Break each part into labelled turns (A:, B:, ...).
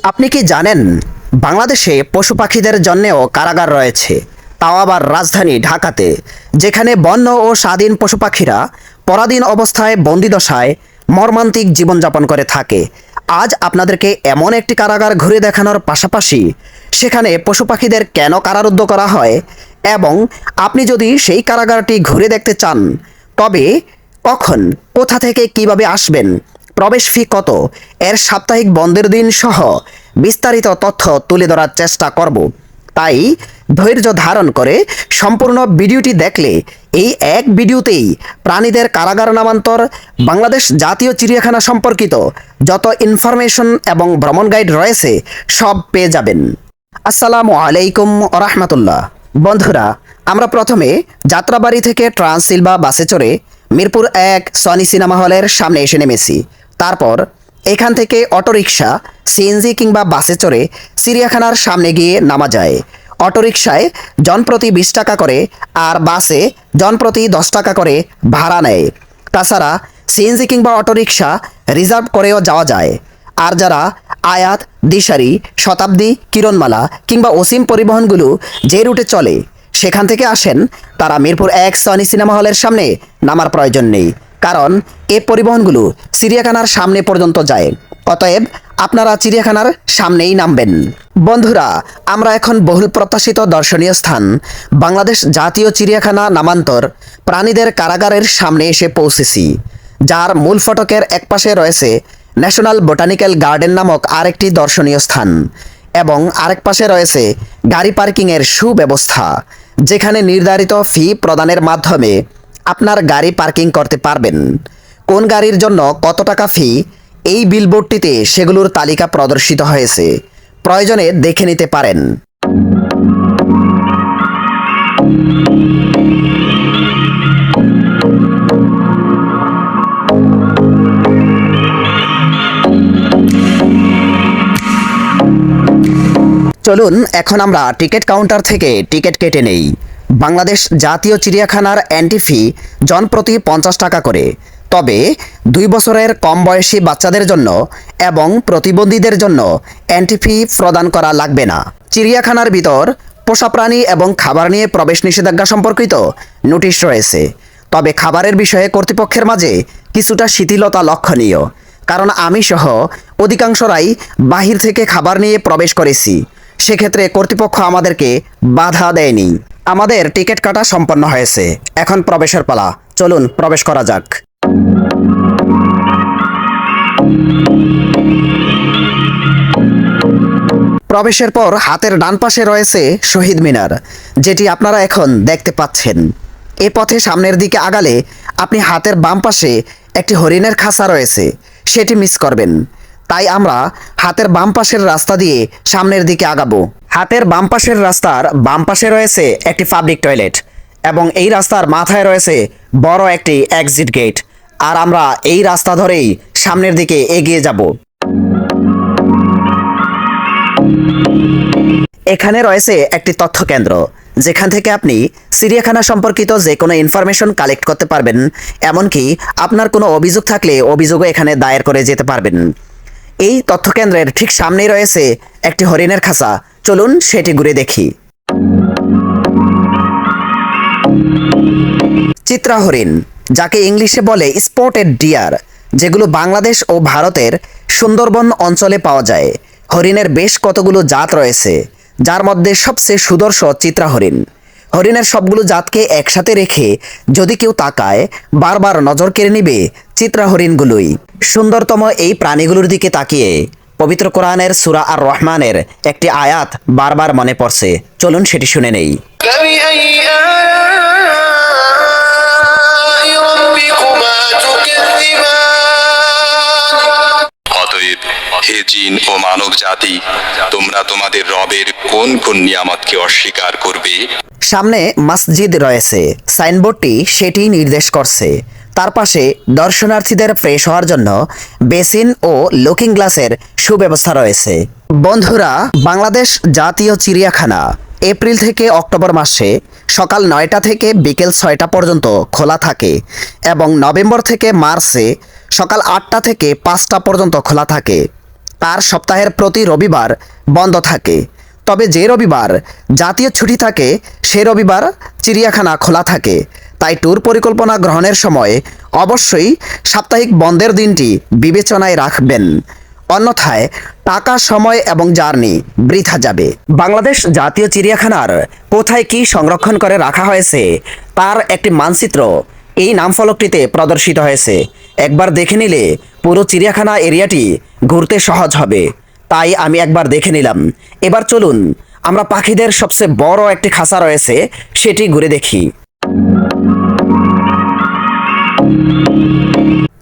A: আপনি কি জানেন বাংলাদেশে পশু পাখিদের জন্যেও কারাগার রয়েছে, তাও আবার রাজধানী ঢাকাতে, যেখানে বন্য ও স্বাধীন পশু পাখিরা পরাধীন অবস্থায় বন্দিদশায় মর্মান্তিক জীবনযাপন করে থাকে। আজ আপনাদেরকে এমন একটি কারাগার ঘুরে দেখানোর পাশাপাশি সেখানে পশু পাখিদের কেন কারারুদ্ধ করা হয় এবং আপনি যদি সেই কারাগারটি ঘুরে দেখতে চান তবে কখন, কোথা থেকে কিভাবে আসবেন, প্রবেশ ফি কত, এর সাপ্তাহিক বন্ধের দিন সহ বিস্তারিত তথ্য তুলে ধরার চেষ্টা করব। তাই ধৈর্য ধারণ করে সম্পূর্ণ ভিডিওটি দেখলে এই এক ভিডিওতেই প্রাণীদের কারাগার নামান্তর, বাংলাদেশ জাতীয় চিড়িয়াখানা সম্পর্কিত যত ইনফরমেশন এবং ভ্রমণ গাইড রয়েছে সব পেয়ে যাবেন। আসসালামু আলাইকুম রাহমাতুল্লাহ। বন্ধুরা, আমরা প্রথমে যাত্রাবাড়ি থেকে ট্রান্সসিলভা বাসে চড়ে মিরপুর 1 সনি সিনেমা হলের সামনে এসে নেমেছি। তারপর এখান থেকে অটোরিকশা, সিএনজি কিংবা বাসে চড়ে চিড়িয়াখানার সামনে গিয়ে নামা যায়। অটোরিকশায় জনপ্রতি 20 টাকা করে আর বাসে জনপ্রতি 10 টাকা করে ভাড়া নেয়। তাছাড়া সিএনজি কিংবা অটোরিকশা রিজার্ভ করেও যাওয়া যায়। আর যারা আয়াত, দিশারি, শতাব্দী, কিরণমালা কিংবা অসীম পরিবহনগুলো যে রুটে চলে সেখান থেকে আসেন, তারা মিরপুর 1 সনি সিনেমা হলের সামনে নামার প্রয়োজন নেই, কারণ এ পরিবহনগুলো চিড়িয়াখানার সামনে পর্যন্ত যায়। অতএব আপনারা চিড়িয়াখানার সামনেই নামবেন। বন্ধুরা, আমরা এখন বহুল প্রত্যাশিত দর্শনীয় স্থান বাংলাদেশ জাতীয় চিড়িয়াখানা নামান্তর প্রাণীদের কারাগারের সামনে এসে পৌঁছেছি, যার মূল ফটকের একপাশে রয়েছে ন্যাশনাল বোটানিক্যাল গার্ডেন নামক আরেকটি দর্শনীয় স্থান এবং আরেক পাশে রয়েছে গাড়ি পার্কিংয়ের সুব্যবস্থা, যেখানে নির্ধারিত ফি প্রদানের মাধ্যমে আপনার গাড়ি পার্কিং করতে পারবেন। কোন গাড়ির জন্য কত টাকা ফি, এই বিলবোর্ডটিতে সেগুলোর তালিকা প্রদর্শিত হয়েছে, প্রয়োজনে দেখে নিতে পারেন। চলুন এখন আমরা টিকিট কাউন্টার থেকে টিকিট কেটে নেই। বাংলাদেশ জাতীয় চিড়িয়াখানার এন্ট্রি ফি জনপ্রতি 50 টাকা করে, তবে 2 বছরের কম বয়সী বাচ্চাদের জন্য এবং প্রতিবন্ধীদের জন্য এন্ট্রি ফি প্রদান করা লাগবে না। চিড়িয়াখানার ভিতর পোষা প্রাণী এবং খাবার নিয়ে প্রবেশ নিষেধাজ্ঞা সম্পর্কিত নোটিশ রয়েছে, তবে খাবারের বিষয়ে কর্তৃপক্ষের মাঝে কিছুটা শিথিলতা লক্ষণীয়, কারণ আমি সহ অধিকাংশরাই বাহির থেকে খাবার নিয়ে প্রবেশ করেছি। সেক্ষেত্রে কর্তৃপক্ষ আমাদেরকে বাধা দেয়নি। আমাদের টিকিট কাটা সম্পন্ন হয়েছে, এখন প্রবেশের পালা। চলুন প্রবেশ করা যাক। প্রবেশের পর হাতের ডান পাশে রয়েছে শহীদ মিনার, যেটি আপনারা এখন দেখতে পাচ্ছেন। এ পথে সামনের দিকে আগালে আপনি হাতের বাম পাশে একটি হরিণের খাঁচা রয়েছে, সেটি মিস করবেন। তাই আমরা হাতের বাম পাশের রাস্তা দিয়ে সামনের দিকে আগাবো। হাতের বাম পাশের রাস্তার বাম পাশে রয়েছে একটি পাবলিক টয়লেট এবং এই রাস্তার মাথায় রয়েছে বড় একটি এক্সিট গেট, আর আমরা এই রাস্তা ধরেই সামনের দিকে এগিয়ে যাব। এখানে রয়েছে একটি তথ্য কেন্দ্র, যেখান থেকে আপনি চিড়িয়াখানা সম্পর্কিত যে কোনো ইনফরমেশন কালেক্ট করতে পারবেন, এমনকি আপনার কোনো অভিযোগ থাকলে অভিযোগও এখানে দায়ের করে যেতে পারবেন। এই তথ্য কেন্দ্রের ঠিক সামনেই রয়েছে একটি হরিণের খাঁচা, চলুন সেটি ঘুরে দেখি। চিত্রা হরিণ, যাকে ইংলিশে বলে স্পটেড ডিয়ার, যেগুলো বাংলাদেশ ও ভারতের সুন্দরবন অঞ্চলে পাওয়া যায়। হরিণের বেশ কতগুলো জাত রয়েছে, যার মধ্যে সবচেয়ে সুদর্শ চিত্রা হরিণ। হরিণের সবগুলো জাতকে একসাথে রেখে যদি কেউ তাকায়, বারবার নজর কেড়ে নিবে চিত্রা হরিণগুলোই। সুন্দরতম এই প্রাণীগুলোর দিকে তাকিয়ে পবিত্র কোরআনের সূরা আর রহমানের একটি আয়াত বারবার মনে পড়ছে, চলুন সেটি শুনে নেই।
B: অতএব হে জিন ও মানব জাতি, তোমরা তোমাদের রবের কোন কোন নিয়ামতকে অস্বীকার করবে?
A: সামনে মসজিদ রয়েছে, সাইনবোর্ডটি সেটি নির্দেশ করছে। তার পাশে দর্শনার্থীদের ফ্রেশ হওয়ার জন্য বেসিন ও লুকিং গ্লাসের সুব্যবস্থা রয়েছে। বন্ধুরা, বাংলাদেশ জাতীয় চিড়িয়াখানা এপ্রিল থেকে অক্টোবর মাসে সকাল 9টা থেকে বিকেল 6টা পর্যন্ত খোলা থাকে এবং নভেম্বর থেকে মার্চে সকাল 8টা থেকে 5টা পর্যন্ত খোলা থাকে। তার সপ্তাহের প্রতি রবিবার বন্ধ থাকে। তবে যে রবিবার জাতীয় ছুটি থাকে সে রবিবার চিড়িয়াখানা খোলা থাকে। তাই ট্যুর পরিকল্পনা গ্রহণের সময় অবশ্যই সাপ্তাহিক বন্ধের দিনটি বিবেচনায় রাখবেন, অন্যথায় টাকা, সময় এবং জার্নি বৃথা যাবে। বাংলাদেশ জাতীয় চিড়িয়াখানার কোথায় কি সংরক্ষণ করে রাখা হয়েছে তার একটি মানচিত্র এই নামফলকটিতে প্রদর্শিত হয়েছে। একবার দেখে নিলে পুরো চিড়িয়াখানা এরিয়াটি ঘুরতে সহজ হবে। তাই আমি একবার দেখে নিলাম। এবার চলুন আমরা পাখিদের সবচেয়ে বড় একটি খাঁচা রয়েছে সেটি ঘুরে দেখি।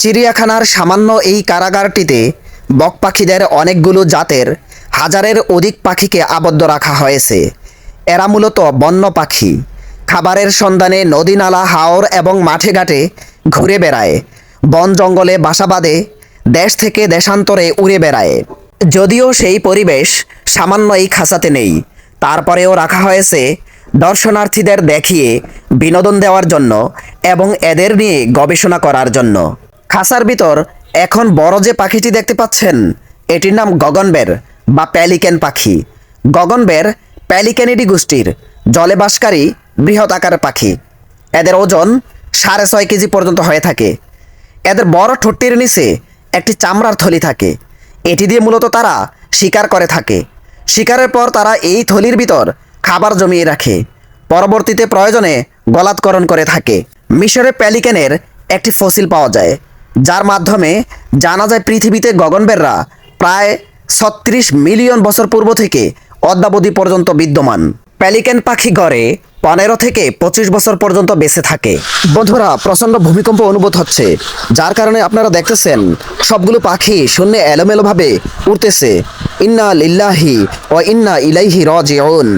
A: চিড়িয়াখানার সামান্য এই কারাগারটিতে বক পাখিদের অনেকগুলো জাতের হাজারের অধিক পাখিকে আবদ্ধ রাখা হয়েছে। এরা মূলত বন্য পাখি, খাবারের সন্ধানে নদী, নালা, হাওর এবং মাঠে ঘাটে ঘুরে বেড়ায়, বন জঙ্গলে বাসা বাঁধে, দেশ থেকে দেশান্তরে উড়ে বেড়ায়। যদিও সেই পরিবেশ সামান্য এই খাঁচাতে নেই, তারপরেও রাখা হয়েছে দর্শনার্থীদের দেখিয়ে বিনোদন দেওয়ার জন্য এবং এদের নিয়ে গবেষণা করার জন্য। খাঁচার ভিতর এখন বড় যে পাখিটি দেখতে পাচ্ছেন এটির নাম গগনবের বা প্যালিকেন পাখি। গগনবের প্যালিকেনিডি গোষ্ঠীর জলে বাসকারী বৃহৎ আকারের পাখি। এদের ওজন 6.5 কেজি পর্যন্ত হয়ে থাকে। এদের বড় ঠোঁটটির নিচে একটি চামড়ার থলি থাকে। এটি দিয়ে মূলত তারা শিকার করে থাকে। শিকারের পর তারা এই থলির ভিতর খাবার জমিয়ে রাখে, পরবর্তীতে প্রয়োজনে গলাৎকরণ করে থাকে। মিশরে প্যালিকেনের একটি ফসিল পাওয়া যায়, যার মাধ্যমে জানা যায় পৃথিবীতে গগনবেররা প্রায় 36 মিলিয়ন বছর পূর্ব থেকে অদ্যাবধি পর্যন্ত বিদ্যমান। প্যালিকেন পাখি গড়ে 15 থেকে 25 বছর পর্যন্ত বেঁচে থাকে। বন্ধুরা, প্রচণ্ড ভূমিকম্প অনুভূত হচ্ছে, যার কারণে আপনারা দেখতেছেন সবগুলো পাখি শূন্যে এলোমেলোভাবে উড়তেছে। ইন্না লিল্লাহি ওয়া ইন্না ইলাইহি রাজিউন,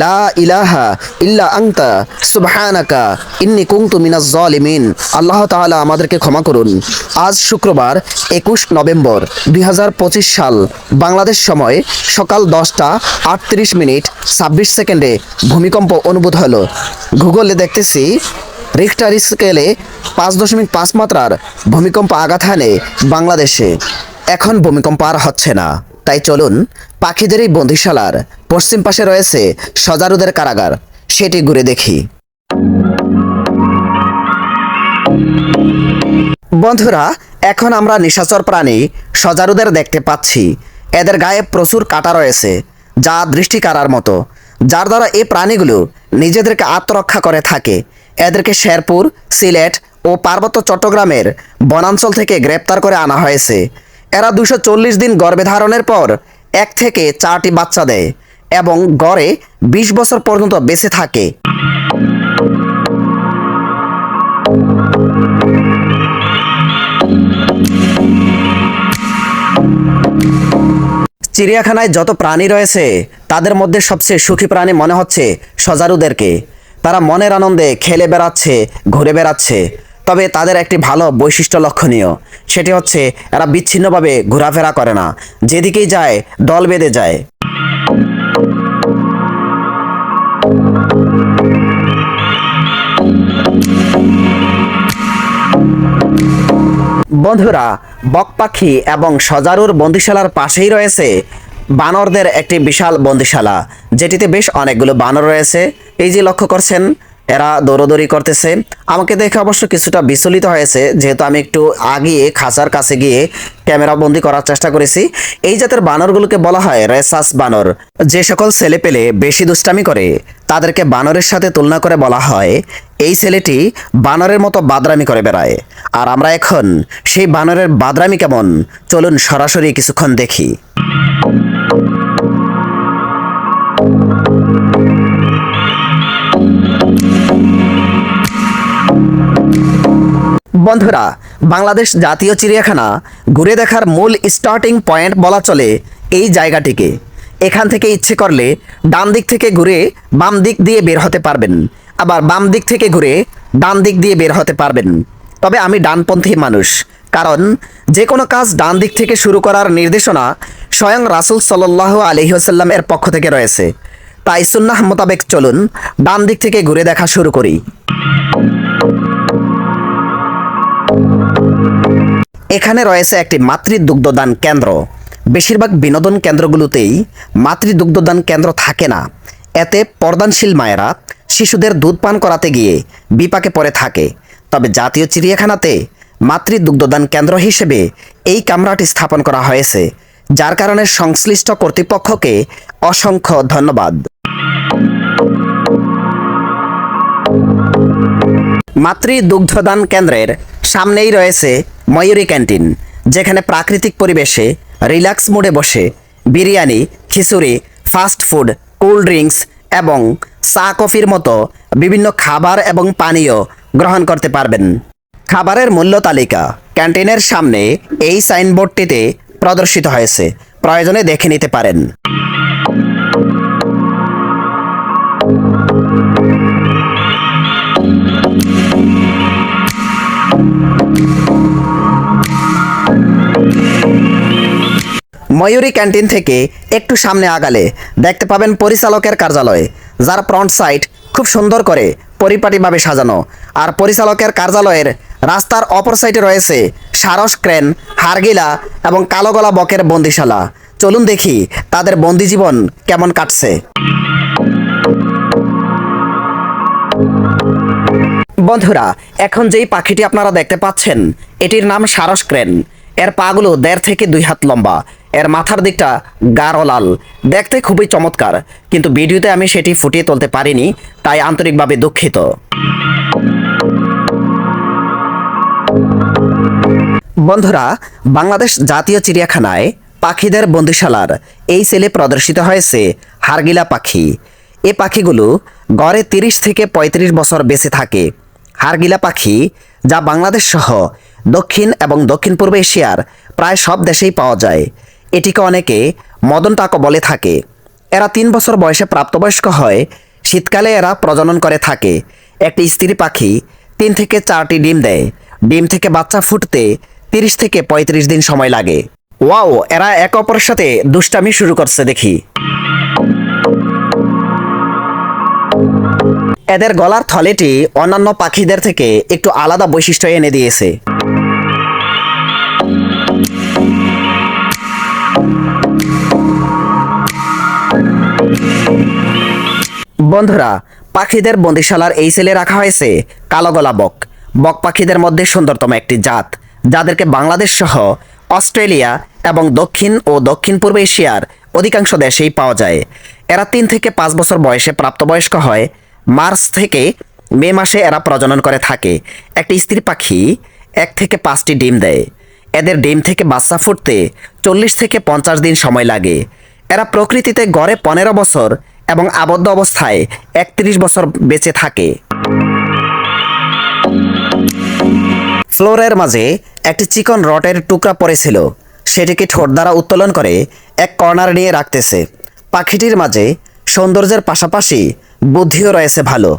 A: লা ইলাহা ইল্লা আনতা সুবহানাকা ইন্নী কুনতু মিনাজ জালিমিন। আল্লাহ তাআলা আমাদেরকে ক্ষমা করুন। আজ শুক্রবার 21 নভেম্বর 2025 সাল বাংলাদেশ সময় সকাল 10টা 38 মিনিট 26 সেকেন্ডে ভূমিকম্প অনুভূত হলো। গুগলে দেখতেছি রিখটার স্কেলে 5.5 মাত্রার ভূমিকম্প আঘাত হানে বাংলাদেশে। এখন ভূমিকম্প আর হচ্ছে না। তাই চলুন পাখিদের এই বন্দিশালার পশ্চিম পাশে রয়েছে সজারুদের কারাগার, সেটি ঘুরে দেখি। বন্ধুরা, এখন আমরা নিশাচর প্রাণী সজারুদের দেখতে পাচ্ছি। এদের গায়ে প্রচুর কাঁটা রয়েছে যা দৃষ্টি কাড়ার মতো, যার দ্বারা এই প্রাণীগুলো নিজেদেরকে আত্মরক্ষা করে থাকে। এদেরকে শেরপুর, সিলেট ও পার্বত্য চট্টগ্রামের বনাঞ্চল থেকে গ্রেপ্তার করে আনা হয়েছে। এরা 240 দিন গর্ভে ধারণের পর 1 থেকে 4টি বাচ্চা দেয় এবং গড়ে 20 বছর পর্যন্ত বেঁচে থাকে। চিড়িয়াখানায় যত প্রাণী রয়েছে তাদের মধ্যে সবচেয়ে সুখী প্রাণী মনে হচ্ছে সজারুদেরকে। তারা মনের আনন্দে খেলে বেড়াচ্ছে, ঘুরে বেড়াচ্ছে। তবে তাদের একটি ভালো বৈশিষ্ট্য লক্ষণীয়, সেটি হচ্ছে এরা বিচ্ছিন্নভাবে ঘোরাফেরা করে না, যেদিকেই যায় দল বেঁধে যায়। বন্ধুরা, বক পাখি এবং সজারুর বন্দিশালার পাশেই রয়েছে বানরদের একটি বিশাল বন্দিশালা, যেটিতে বেশ অনেকগুলো বানর রয়েছে। এই যে লক্ষ্য করছেন, এরা দৌড়দৌড়ি করতেছে। আমাকে দেখে অবশ্য কিছুটা বিচলিত হয়েছে, যেহেতু আমি একটু আগিয়ে খাঁচার কাছে গিয়ে ক্যামেরা বন্দি করার চেষ্টা করেছি। এই জাতের বানরগুলোকে বলা হয় রেসাস বানর। যে সকল ছেলেপেলে বেশি দুষ্টামি করে তাদেরকে বানরের সাথে তুলনা করে বলা হয় এই ছেলেটি বানরের মতো বাদরামি করে বেড়ায়। আর আমরা এখন সেই বানরের বাদরামি কেমন, চলুন সরাসরি কিছুক্ষণ দেখি। বন্ধুরা, বাংলাদেশ জাতীয় চিড়িয়াখানা ঘুরে দেখার মূল স্টার্টিং পয়েন্ট বলা চলে এই জায়গাটিকে। এখান থেকে ইচ্ছে করলে ডান দিক থেকে ঘুরে বাম দিক দিয়ে বের হতে পারবেন, আবার বাম দিক থেকে ঘুরে ডান দিক দিয়ে বের হতে পারবেন। তবে আমি ডানপন্থী মানুষ, কারণ যে কোনো কাজ ডান দিক থেকে শুরু করার নির্দেশনা স্বয়ং রাসূল সাল্লাল্লাহু আলাইহি ওয়াসাল্লাম এর পক্ষ থেকে রয়েছে। তাই সুন্নাহ মোতাবেক চলুন ডান দিক থেকে ঘুরে দেখা শুরু করি। এখানে রয়েছে একটি মাতৃদুগ্ধদান কেন্দ্র। বেশিরভাগ বিনোদন কেন্দ্রগুলোতেই মাতৃদুগ্ধদান কেন্দ্র থাকে না। এতে পর্দানশীল মায়েরা শিশুদের দুধ পান করাতে গিয়ে বিপাকে পড়ে থাকে। তবে জাতীয় চিড়িয়াখানাতে মাতৃদুগ্ধদান কেন্দ্র হিসেবে এই কামরাটি স্থাপন করা হয়েছে, যার কারণে সংশ্লিষ্ট কর্তৃপক্ষকে অসংখ্য ধন্যবাদ। মাতৃদুগ্ধদান কেন্দ্রের সামনেই রয়েছে ময়ূরী ক্যান্টিন, যেখানে প্রাকৃতিক পরিবেশে রিল্যাক্স মোডে বসে বিরিয়ানি, খিচুড়ি, ফাস্ট ফুড, কোল্ড ড্রিঙ্কস এবং চা কফির মতো বিভিন্ন খাবার এবং পানীয় গ্রহণ করতে পারবেন। খাবারের মূল্য তালিকা ক্যান্টিনের সামনে এই সাইনবোর্ডটিতে প্রদর্শিত হয়েছে, প্রয়োজনে দেখে নিতে পারেন। ময়ূরী ক্যান্টিন থেকে একটু সামনে আগালে দেখতে পাবেন পরিচালকের কার্যালয়, যার ফ্রন্ট সাইড খুব সুন্দর করে পরিপাটিভাবে সাজানো। আর পরিচালকের কার্যালয়ের রাস্তার অপর সাইডে রয়েছে সারস ক্রেন, হারগিলা এবং কালোগলা বকের বন্দিশালা। চলুন দেখি তাদের বন্দি জীবন কেমন কাটছে। বন্ধুরা, এখন যেই পাখিটি আপনারা দেখতে পাচ্ছেন এটির নাম সারস ক্রেন। এর পাগুলো 1.5 থেকে 2 হাত লম্বা। এর মাথার দিকটা গাঢ় লাল, দেখতে খুবই চমৎকার, কিন্তু ভিডিওতে আমি সেটি ফুটিয়ে তুলতে পারিনি, তাই আন্তরিকভাবে দুঃখিত। বন্ধুরা, বাংলাদেশ জাতীয় চিড়িয়াখানায় পাখিদের বন্দিশালার এই সেলে প্রদর্শিত হয়েছে হারগিলা পাখি। এ পাখিগুলো গড়ে 30 থেকে 35 বছর বেঁচে থাকে। হারগিলা পাখি, যা বাংলাদেশ সহ দক্ষিণ এবং দক্ষিণ পূর্ব এশিয়ার প্রায় সব দেশেই পাওয়া যায়। এটিকে অনেকে মদন টাকো বলে থাকে। এরা 3 বছর বয়সে প্রাপ্তবয়স্ক হয়। শীতকালে এরা প্রজনন করে থাকে। একটি স্ত্রী পাখি 3 থেকে 4টি ডিম দেয়। ডিম থেকে বাচ্চা ফুটতে 30 থেকে 35 দিন সময় লাগে। ওয়াও, এরা একে অপরের সাথে দুষ্টামি শুরু করছে দেখি। এদের গলার থলেটি অন্যান্য পাখিদের থেকে একটু আলাদা বৈশিষ্ট্য এনে দিয়েছে। বন্ধুরা, পাখিদের বন্দিশালার এই সেলে রাখা হয়েছে কালোগলা বক। বক পাখিদের মধ্যে সুন্দরতম একটি জাত, যাদেরকে বাংলাদেশ সহ অস্ট্রেলিয়া এবং দক্ষিণ ও দক্ষিণ পূর্ব এশিয়ার অধিকাংশ দেশেই পাওয়া যায়। এরা 3 থেকে 5 বছর বয়সে প্রাপ্তবয়স্ক হয়। মার্চ থেকে মে মাসে এরা প্রজনন করে থাকে। একটি স্ত্রী পাখি 1 থেকে 5টি ডিম দেয়। এদের ডিম থেকে বাচ্চা ফুটতে 40 থেকে 50 দিন সময় লাগে। এরা প্রকৃতিতে গড়ে 15 বছর এবং আবদ্ধ অবস্থায় 31 বছর বেঁচে থাকে। ফ্লোরের মাঝে একটি চিকন রটের টুকরা পড়েছিল, সেটিকে ঠোঁট দ্বারা উত্তোলন করে এক কর্নার নিয়ে রাখতেছে। পাখিটির মাঝে সৌন্দর্যের পাশাপাশি বুদ্ধিও রয়েছে ভালো।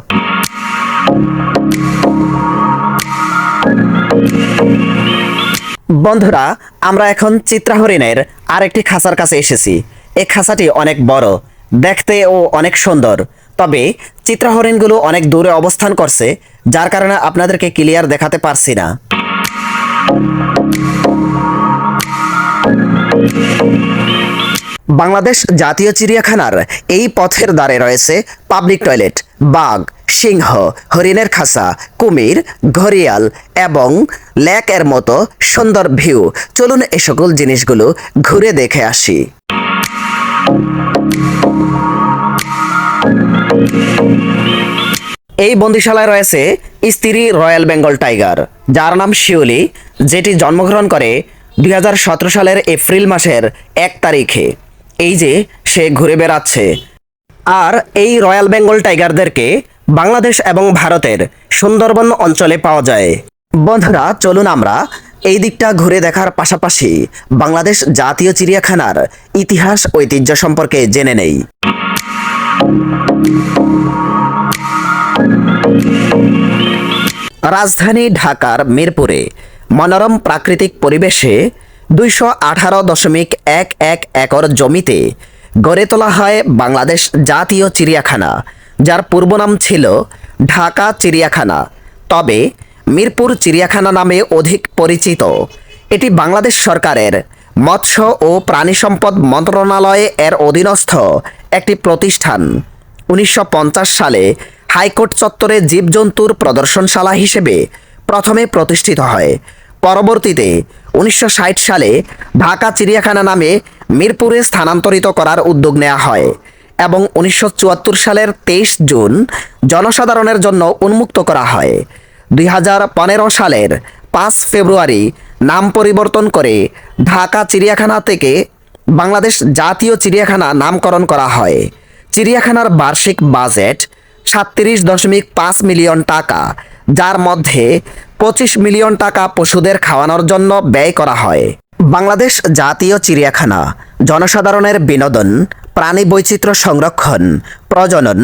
A: বন্ধুরা, আমরা এখন চিত্রা হরিণের আরেকটি খাঁচার কাছে এসেছি। এই খাঁচাটি অনেক বড়, দেখতে ও অনেক সুন্দর। তবে চিত্রা হরিণগুলো অনেক দূরে অবস্থান করছে, যার কারণে আপনাদেরকে ক্লিয়ার দেখাতে পারছি না। বাংলাদেশ জাতীয় চিড়িয়াখানার এই পথের ধারে রয়েছে পাবলিক টয়লেট, বাঘ, সিংহ, হরিণের খাঁচা, কুমির, ঘড়িয়াল এবং লেক এর মতো সুন্দর ভিউ। চলুন এ সকল জিনিসগুলো ঘুরে দেখে আসি। এই বন্দিশালায় রয়েছে স্ত্রী রয়্যাল বেঙ্গল টাইগার, যার নাম শিউলি, যেটি জন্মগ্রহণ করে 2017 সালের এপ্রিল মাসের 1 তারিখে। এই যে সে ঘুরে বেড়াচ্ছে। আর এই রয়্যাল বেঙ্গল টাইগারদেরকে বাংলাদেশ এবং ভারতের সুন্দরবন অঞ্চলে পাওয়া যায়। বন্ধুরা, চলুন আমরা এই দিকটা ঘুরে দেখার পাশাপাশি বাংলাদেশ জাতীয় চিড়িয়াখানার ইতিহাস ঐতিহ্য সম্পর্কে জেনে নেই। রাজধানী ঢাকার মিরপুরে মনোরম প্রাকৃতিক পরিবেশে 218.11 একর জমিতে গড়ে তোলা হয় বাংলাদেশ জাতীয় চিড়িয়াখানা, যার পূর্ব নাম ছিল ঢাকা চিড়িয়াখানা, তবে মিরপুর চিড়িয়াখানা নামে অধিক পরিচিত। এটি বাংলাদেশ সরকারের মৎস্য ও প্রাণী সম্পদ মন্ত্রণালয় এর অধীনস্থ একটি প্রতিষ্ঠান। 1950 সালে হাইকোর্ট চত্বরে জীবজন্তুর প্রদর্শনশালা হিসেবে প্রথমে প্রতিষ্ঠিত হয়। পরবর্তীতে 1960 সালে ঢাকা চিড়িয়াখানা নামে মিরপুরে স্থানান্তরিত করার উদ্যোগ নেওয়া হয় এবং 1974 সালের 23 জুন জনসাধারণের জন্য উন্মুক্ত করা হয়। 2015 সালের 5 ফেব্রুয়ারি নাম পরিবর্তন করে ঢাকা চিড়িয়াখানা থেকে বাংলাদেশ জাতীয় চিড়িয়াখানা নামকরণ করা হয়। চিড়িয়াখানার বার্ষিক বাজেট 37.5 মিলিয়ন টাকা, যার মধ্যে 25 মিলিয়ন টাকা পশুদের খাওয়ানোর জন্য ব্যয় করা হয়। বাংলাদেশ জাতীয় চিড়িয়াখানা জনসাধারণের বিনোদন, প্রাণী বৈচিত্র্য সংরক্ষণ, প্রজনন,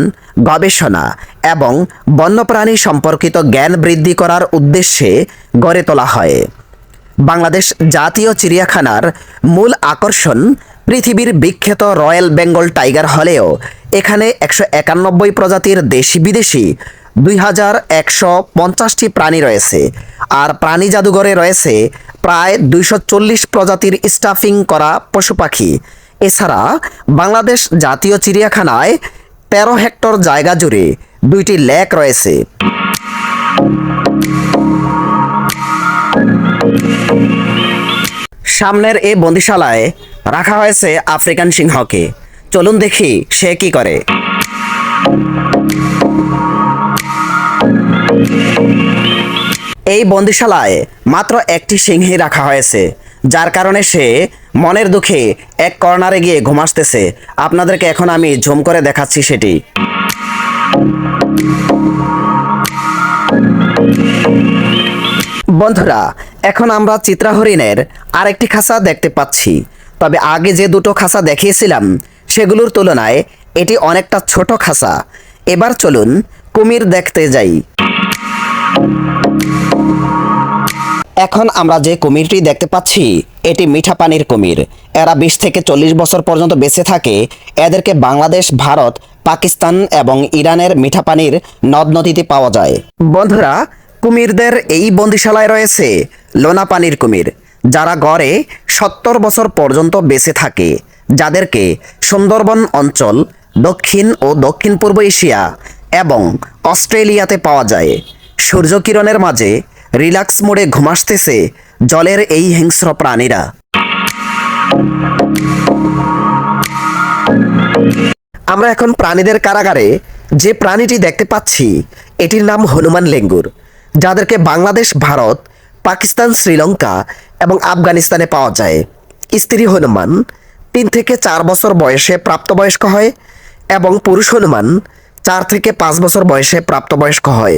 A: গবেষণা এবং বন্যপ্রাণী সম্পর্কিত জ্ঞান বৃদ্ধি করার উদ্দেশ্যে গড়ে তোলা হয়। বাংলাদেশ জাতীয় চিড়িয়াখানার মূল আকর্ষণ পৃথিবীর বিখ্যাত রয়্যাল বেঙ্গল টাইগার হলেও এখানে 191 প্রজাতির দেশি বিদেশি 2150টি প্রাণী রয়েছে, আর প্রাণী জাদুঘরে রয়েছে প্রায় 240 প্রজাতির স্টাফিং করা পশু পাখি। এছাড়া বাংলাদেশ জাতীয় চিড়িয়াখানায় 13 হেক্টর জায়গা জুড়ে 2টি লেক রয়েছে। সামনের এই বন্দিশালায় রাখা হয়েছে আফ্রিকান সিংহকে। চলুন দেখি সে কি করে। এই বন্দিশালায় মাত্র একটি সিংহী রাখা হয়েছে, যার কারণে সে মনের দুঃখে এক কর্নারে গিয়ে ঘুমাসতেছে। আপনাদেরকে এখন আমি ঝুম করে দেখাচ্ছি সেটি। বন্ধুরা, এখন আমরা চিত্রা হরিণের আরেকটি খাঁচা দেখতে পাচ্ছি, তবে আগে যে দুটো খাঁচা দেখিয়েছিলাম সেগুলোর তুলনায় এটি অনেকটা ছোট খাঁচা। এবার চলুন কুমির দেখতে যাই। এখন আমরা যে কুমিরটি দেখতে পাচ্ছি এটি মিঠা পানির কুমির। এরা 20 থেকে 40 বছর পর্যন্ত বেঁচে থাকে। এদেরকে বাংলাদেশ, ভারত, পাকিস্তান এবং ইরানের মিঠা পানির নদ নদীতে পাওয়া যায়। বন্ধুরা, কুমিরদের এই বন্দিশালায় রয়েছে লোনা পানির কুমির, যারা গড়ে 70 বছর পর্যন্ত বেঁচে থাকে, যাদেরকে সুন্দরবন অঞ্চল, দক্ষিণ ও দক্ষিণ পূর্ব এশিয়া এবং অস্ট্রেলিয়াতে পাওয়া যায়। সূর্যকিরণের মাঝে রিল্যাক্স মোডে ঘুমাসতেছে জলের এই হিংস্র প্রাণীরা। আমরা এখন প্রাণীদের কারাগারে যে প্রাণীটি দেখতে পাচ্ছি এটির নাম হনুমান লেঙ্গুর, যাদেরকে বাংলাদেশ, ভারত, পাকিস্তান, শ্রীলঙ্কা এবং আফগানিস্তানে পাওয়া যায়। স্ত্রী হনুমান 3 থেকে 4 বছর বয়সে প্রাপ্তবয়স্ক হয় এবং পুরুষ হনুমান 4 থেকে 5 বছর বয়সে প্রাপ্তবয়স্ক হয়।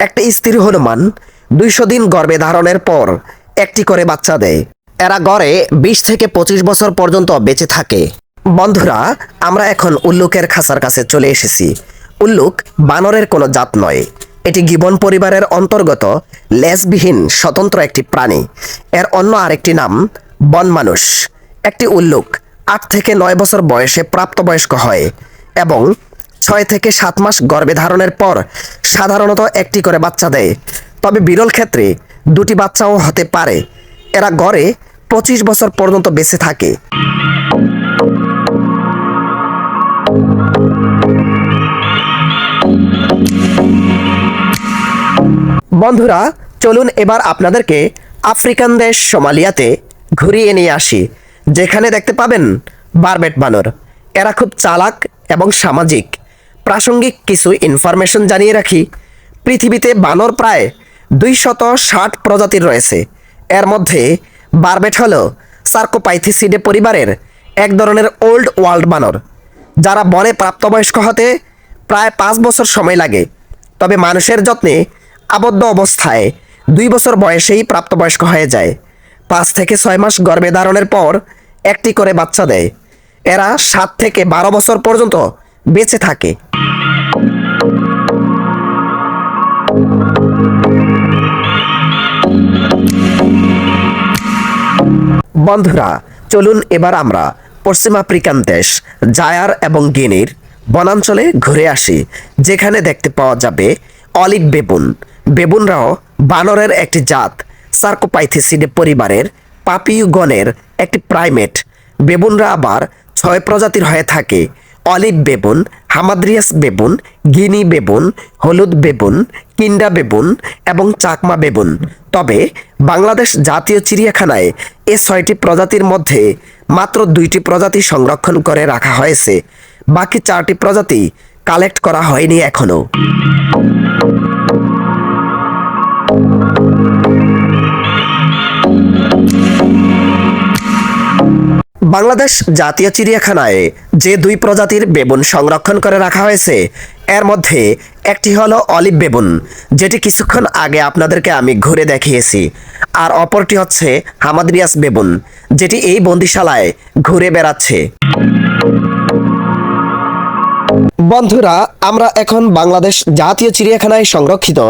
A: একটা স্ত্রী হনুমান 200 দিন গর্ভে ধারণের পর একটি করে বাচ্চা দেয়। এরা গড়ে 20 থেকে 25 বছর পর্যন্ত বেঁচে থাকে। বন্ধুরা, আমরা এখন উল্লুকের খাঁচার কাছে চলে এসেছি। উল্লুক বানরের কোনো জাত নয়, এটি গিবন পরিবারের অন্তর্গত লেজবিহীন স্বতন্ত্র একটি প্রাণী। এর অন্য আরেকটি নাম বনমানুষ। একটি উল্লুক 8 থেকে 9 বছর বয়সে প্রাপ্তবয়স্ক হয় এবং 6 থেকে 7 মাস গর্ভে ধারণের পর সাধারণত একটি করে বাচ্চা দেয়, তবে বিরল ক্ষেত্রে 2টি বাচ্চাও হতে পারে। এরা গড়ে 25 বছর পর্যন্ত বেঁচে থাকে। বন্ধুরা, চলুন এবার আপনাদেরকে আফ্রিকান দেশ সোমালিয়াতে ঘুরিয়ে নিয়ে আসি, যেখানে দেখতে পাবেন বারবেট বানর। এরা খুব চালাক এবং সামাজিক। প্রাসঙ্গিক কিছু ইনফরমেশন জানিয়ে রাখি। পৃথিবীতে বানর প্রায় 260 প্রজাতির রয়েছে। এর মধ্যে বারবেট হলো সার্কোপাইথিসিডে পরিবারের এক ধরনের ওল্ড ওয়ার্ল্ড বানর, যারা বনে প্রাপ্তবয়স্ক হতে প্রায় 5 বছর সময় লাগে, তবে মানুষের যত্নে আবদ্ধ অবস্থায় 2 বছর বয়সেই প্রাপ্তবয়স্ক হয়ে যায়। 5 থেকে 6 মাস গর্ভে ধারণের পর একটি করে বাচ্চা দেয়। এরা 7 থেকে 12 বছর পর্যন্ত বেঁচে থাকে। বন্ধুরা, চলুন এবার আমরা পশ্চিম আফ্রিকান দেশ জায়ার এবং গিনির বনাঞ্চলে ঘুরে আসি, যেখানে দেখতে পাওয়া যাবে অলিভ বেবুন। বেবুনরাও বানরের একটি জাত, সার্কোপাইথিসিডে পরিবারের পাপিয়গণের একটি প্রাইমেট। বেবুনরা আবার 6 প্রজাতির হয়ে থাকে: অলিভ বেবুন, হামাদ্রিয়াস বেবুন, গিনি বেবুন, হলুদ বেবুন, কিন্ডা বেবুন এবং চাকমা বেবুন। তবে বাংলাদেশ জাতীয় চিড়িয়াখানায় এ 6টি প্রজাতির মধ্যে মাত্র 2টি প্রজাতি সংরক্ষণ করে রাখা হয়েছে। বাকি 4টি প্রজাতি কালেক্ট করা হয়নি এখনো। বাংলাদেশ জাতীয় চিড়িয়াখানায় যে 2 প্রজাতির বেবুন সংরক্ষণ করে রাখা হয়েছে এর মধ্যে একটি হলো অলিভ বেবুন, যেটি কিছুক্ষণ আগে আপনাদেরকে আমি ঘুরে দেখিয়েছি, আর অপরটি হচ্ছে হামাদ্রিয়াস বেবুন, যেটি এই বন্দিশালায় ঘুরে বেড়াচ্ছে। বন্ধুরা, আমরা এখন বাংলাদেশ জাতীয় চিড়িয়াখানায় সংরক্ষিত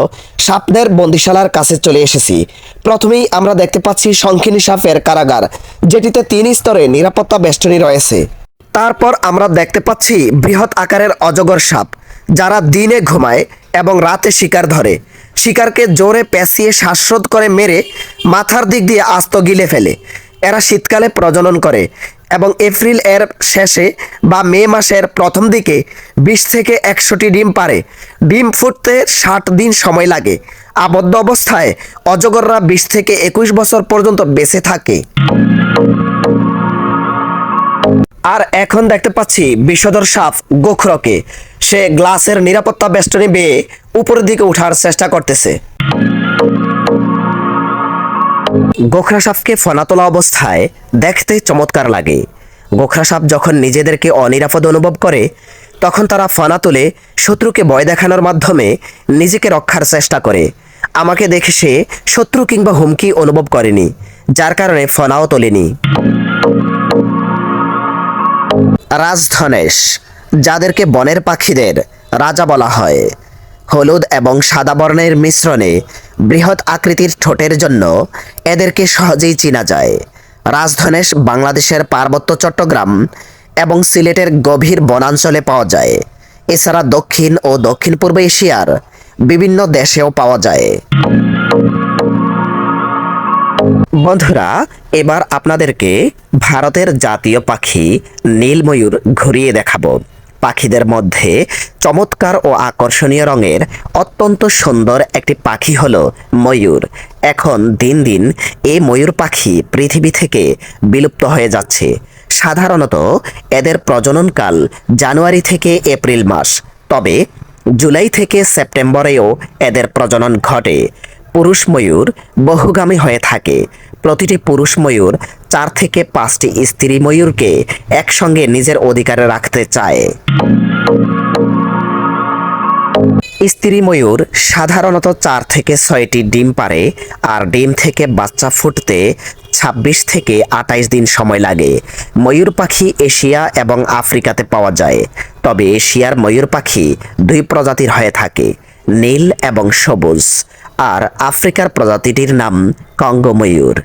A: সাপদের বন্দিশালার কাছে চলে এসেছি। প্রথমেই আমরা দেখতে পাচ্ছি শঙ্খিনী সাপের কারাগার, যেটিতে 3 স্তরে নিরাপত্তা বেষ্টনী রয়েছে। তারপর আমরা দেখতে পাচ্ছি বৃহৎ আকারের অজগর সাপ, যারা দিনে ঘুমায় এবং রাতে শিকার ধরে। শিকারকে জোরে পেঁচিয়ে শ্বাসরোধ করে মেরে মাথার দিক দিয়ে আস্ত গিলে ফেলে। এরা শীতকালে প্রজনন করে এবং এপ্রিল এর শেষে বা মে মাসের প্রথম দিকে 20 থেকে 100টি ডিম পাড়ে। ডিম ফুটতে 60 দিন সময় লাগে। আবদ্ধ অবস্থায় অজগররা 20 থেকে 21 বছর পর্যন্ত বেঁচে থাকে। আর এখন দেখতে পাচ্ছি বিষধর সাপ গোখরকে। সে গ্লাসের নিরাপত্তা বেষ্টনী বেয়ে উপরের দিকে ওঠার চেষ্টা করতেছে। গোখরা সাপকে ফনা তোলা অবস্থায় দেখতে চমৎকার লাগে। গোখরা সাপ যখন নিজেদেরকে অনিরাপদ অনুভব করে তখন তারা ফনা তুলে শত্রুকে ভয় দেখানোর মাধ্যমে নিজেকে রক্ষার চেষ্টা করে। আমাকে দেখে সে শত্রু কিংবা হুমকি অনুভব করেনি, যার কারণে ফনাও তোলেনি। রাজধনেশ, যাদেরকে বনের পাখিদের রাজা বলা হয়, হলুদ এবং সাদা বর্ণের মিশ্রণে বৃহৎ আকৃতির ঠোঁটের জন্য এদেরকে সহজেই চেনা যায়। রাজধনেশ বাংলাদেশের পার্বত্য চট্টগ্রাম এবং সিলেটের গভীর বনাঞ্চলে পাওয়া যায়। এছাড়া দক্ষিণ ও দক্ষিণ পূর্ব এশিয়ার বিভিন্ন দেশেও পাওয়া যায়। বন্ধুরা, এবার আপনাদেরকে ভারতের জাতীয় পাখি নীলময়ূর ঘুরিয়ে দেখাবো। পাখিদের মধ্যে চমৎকার ও আকর্ষণীয় রঙের অত্যন্ত সুন্দর একটি পাখি হলো ময়ূর। এখন দিন দিন এই ময়ূর পাখি পৃথিবী থেকে বিলুপ্ত হয়ে যাচ্ছে। সাধারণত এদের প্রজননকাল জানুয়ারি থেকে এপ্রিল মাস, তবে জুলাই থেকে সেপ্টেম্বরেও এদের প্রজনন ঘটে। পুরুষ ময়ূর বহুগামী হয়ে থাকে। প্রতিটি পুরুষ ময়ূর 4 থেকে 5টি স্ত্রী ময়ূরকে একসঙ্গে নিজের অধিকারে রাখতে চায়। স্ত্রী ময়ূর সাধারণত 4 থেকে 6টি ডিম পাড়ে, আর ডিম থেকে বাচ্চা ফুটতে 26 থেকে 28 দিন সময় লাগে। ময়ূর পাখি এশিয়া এবং আফ্রিকাতে পাওয়া যায়, তবে এশিয়ার ময়ূর পাখি 2 প্রজাতির হয়ে থাকে, নীল এবং সবুজ। আর আফ্রিকার প্রজাতিটির নাম কঙ্গো ময়ূর।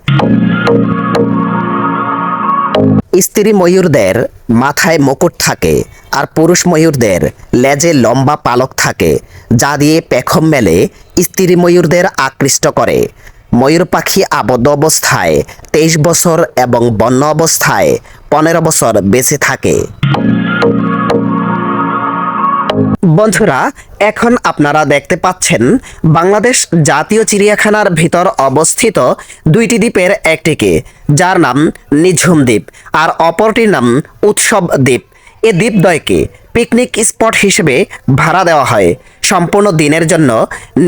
A: স্ত্রী ময়ূরদের মাথায় মুকুট থাকে, আর পুরুষ ময়ূরদের লেজে লম্বা পালক থাকে, যা দিয়ে পেখম মেলে স্ত্রী ময়ূরদের আকৃষ্ট করে। ময়ূর পাখি আবদ্ধ অবস্থায় 23 বছর এবং বন্য অবস্থায় 15 বছর বেঁচে থাকে। বন্ধুরা, এখন আপনারা দেখতে পাচ্ছেন বাংলাদেশ জাতীয় চিড়িয়াখানার ভিতর অবস্থিত 2টি দ্বীপের একটিকে, যার নাম নিঝুম দ্বীপ আর অপরটির নাম উৎসব দ্বীপ। এ দ্বীপদ্বয়কে পিকনিক স্পট হিসেবে ভাড়া দেওয়া হয়। সম্পূর্ণ দিনের জন্য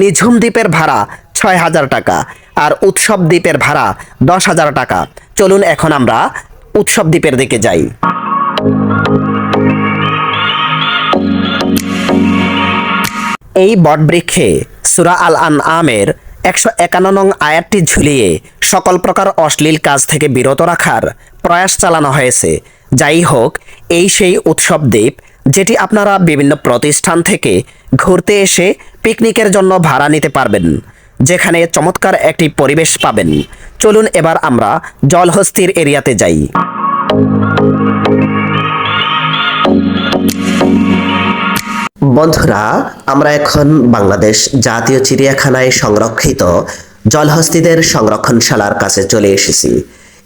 A: নিঝুম দ্বীপের ভাড়া 6000 টাকা আর উৎসব দ্বীপের ভাড়া 10,000 টাকা। চলুন এখন আমরা উৎসব দ্বীপের দিকে যাই। এই বটবৃক্ষে সূরা আল আনআমের 151 নং আয়াতটি ঝুলিয়ে সকল প্রকার অশ্লীল কাজ থেকে বিরত রাখার প্রয়াস চালানো হয়েছে। যাই হোক, এই সেই উৎসব দ্বীপ যেটি আপনারা বিভিন্ন প্রতিষ্ঠান থেকে ঘুরতে এসে পিকনিকের জন্য ভাড়া নিতে পারবেন, যেখানে চমৎকার একটি পরিবেশ পাবেন। চলুন এবার আমরা জলহস্তির এরিয়াতে যাই। বন্ধুরা, আমরা এখন বাংলাদেশ জাতীয় চিড়িয়াখানায় সংরক্ষিত জলহস্তিদের সংরক্ষণশালার কাছে চলে এসেছি।